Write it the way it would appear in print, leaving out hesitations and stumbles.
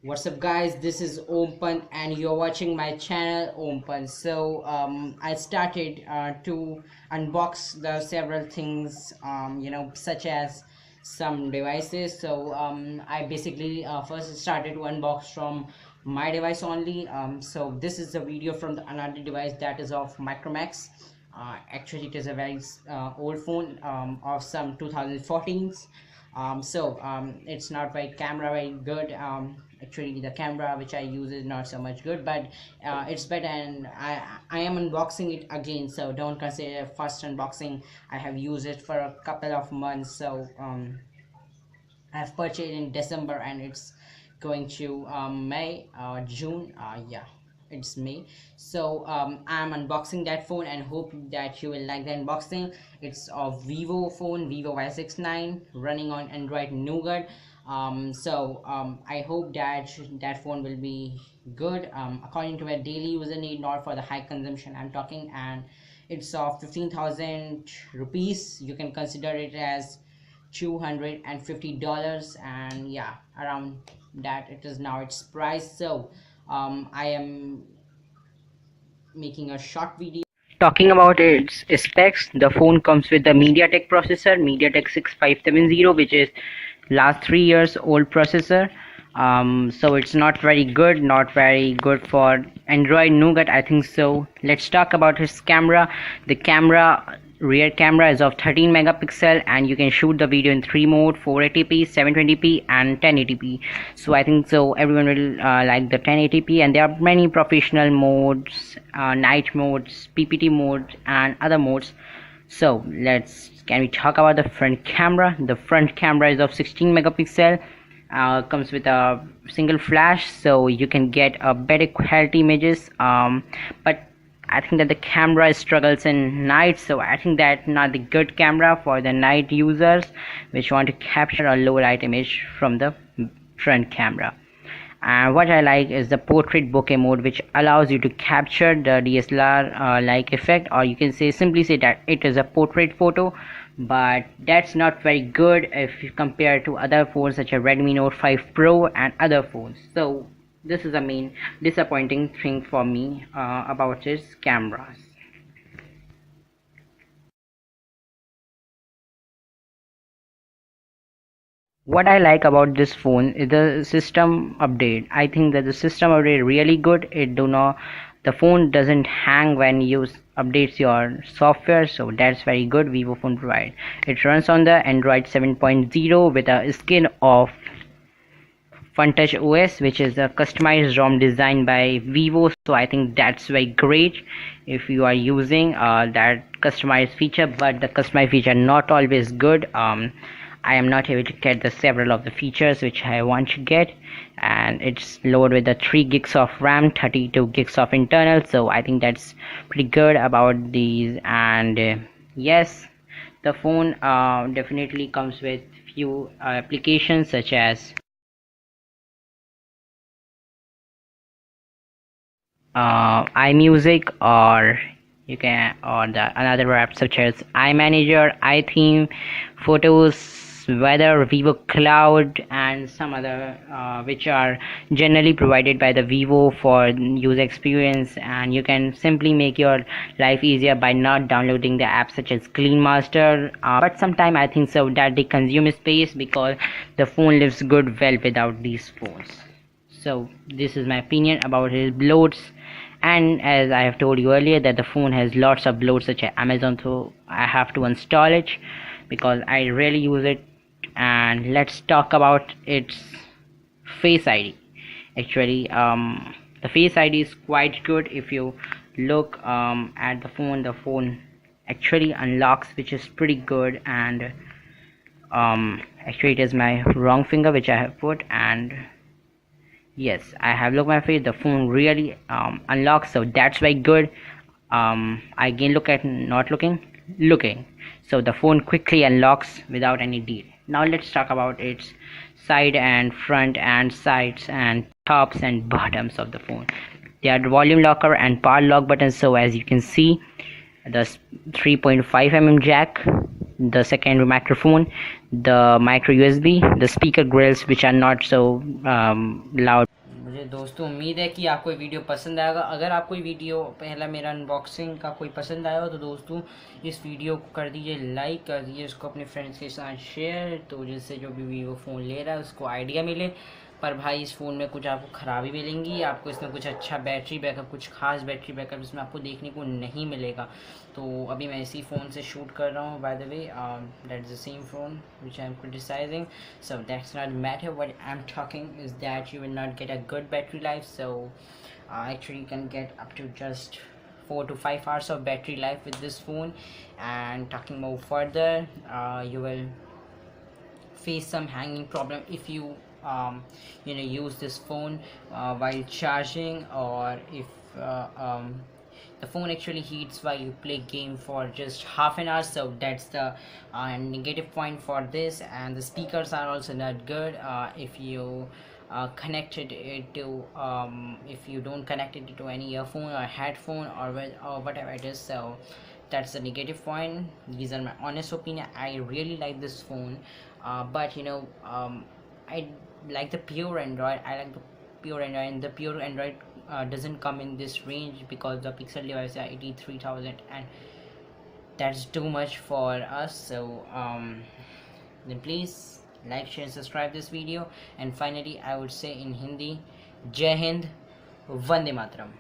What's up guys, this is Ompan and you're watching my channel Ompan. So I started to unbox the several things, such as some devices. So I basically first started to unbox from my device only. So this is a video from the another device, that is of Micromax. Actually it is a very old phone of some 2014s. It's not very camera very good. Actually the camera which I use is not so much good, but it's better, and I am unboxing it again, so don't consider first unboxing. I have used it for a couple of months. So I've purchased in December and it's going to May June, yeah, it's May. So I'm unboxing that phone and hope that you will like the unboxing. It's a Vivo phone, Vivo Y69, running on Android Nougat. I hope that that phone will be good, according to a daily user need, not for the high consumption I'm talking. And it's of 15,000 rupees. You can consider it as $250, and yeah, around that it is now its price. So I am making a short video talking about its specs. The phone comes with the MediaTek processor, MediaTek 6570, which is last 3 years old processor. So it's not very good, not very good for Android Nougat, I think so. Let's talk about its camera. The rear camera is of 13 megapixel, and you can shoot the video in 3 mode: 480p, 720p and 1080p. So I think so everyone will like the 1080p, and there are many professional modes, night modes, ppt mode and other modes. So can we talk about the front camera? The front camera is of 16 megapixel, comes with a single flash, so you can get a better quality images. But I think that the camera struggles in night, so I think that not the good camera for the night users which want to capture a low light image from the front camera. And what I like is the portrait bokeh mode, which allows you to capture the DSLR like effect, or you can simply say that it is a portrait photo. But that's not very good if you compare to other phones such as Redmi Note 5 Pro and other phones. So this is the main disappointing thing for me about its cameras. What I like about this phone is the system update. I think that the system update really good. The phone doesn't hang when you updates your software, so that's very good. Vivo phone provide. It runs on the Android 7.0 with a skin of FunTouch OS, which is a customized ROM designed by Vivo. So I think that's very great if you are using that customized feature. But the customized feature not always good. I am not able to get the several of the features which I want to get, and it's loaded with the 3 gigs of RAM, 32 gigs of internal. So I think that's pretty good about these. And yes, the phone definitely comes with few applications such as iMusic, or the another app such as iManager, iTheme, Photos, Weather, Vivo Cloud and some other which are generally provided by the Vivo for user experience. And you can simply make your life easier by not downloading the apps such as Clean Master, but sometimes I think so that they consume space, because the phone lives good well without these phones. So this is my opinion about his bloats. And as I have told you earlier that the phone has lots of bloats such as Amazon, so I have to install it because I really use it. And let's talk about its Face ID. Actually the Face ID is quite good. If you look at the phone actually unlocks, which is pretty good. And actually it is my wrong finger which I have put, and yes, I have looked my face, the phone really unlocks, so that's very good. I again look at not looking, so the phone quickly unlocks without any delay. Now let's talk about its side and front and sides and tops and bottoms of the phone. There are volume locker and power lock buttons. So as you can see, the 3.5 mm jack, the secondary microphone, the micro USB, the speaker grills which are not so loud. मुझे दोस्तों उम्मीद है कि आपको ये video पसंद आएगा। अगर आपको ये वीडियो पहला मेरा अनबॉक्सिंग का कोई पसंद आया हो तो दोस्तों इस वीडियो को कर दीजिए लाइक, कर दीजिए इसको अपने फ्रेंड्स के साथ शेयर, तो जिससे जो भी वीवो फ़ोन ले रहा है उसको आइडिया मिले। पर भाई इस फ़ोन में कुछ आपको ख़राबी मिलेंगी, आपको इसमें कुछ अच्छा बैटरी बैकअप, कुछ खास बैटरी बैकअप इसमें आपको देखने को नहीं मिलेगा। तो अभी मैं इसी फ़ोन से शूट कर रहा हूँ। By the way that is the same phone which I am criticising, so that's not matter. What I'm talking is that you will not get a good battery life. So actually you can get up to just 4 to 5 hours of battery life with this phone. And talking more further, you will face some hanging problem if you use this phone while charging, or if the phone actually heats while you play game for just half an hour. So that's the negative point for this. And the speakers are also not good if you connected it to if you don't connect it to any earphone or headphone or whatever it is. So that's the negative point. These are my honest opinion. I really like this phone, but I like the pure Android. I like the pure Android, and the pure Android doesn't come in this range because the pixel device are 83,000, and that's too much for us. So then please like, share and subscribe this video. And finally I would say in Hindi, Jai Hind, Vande Mataram.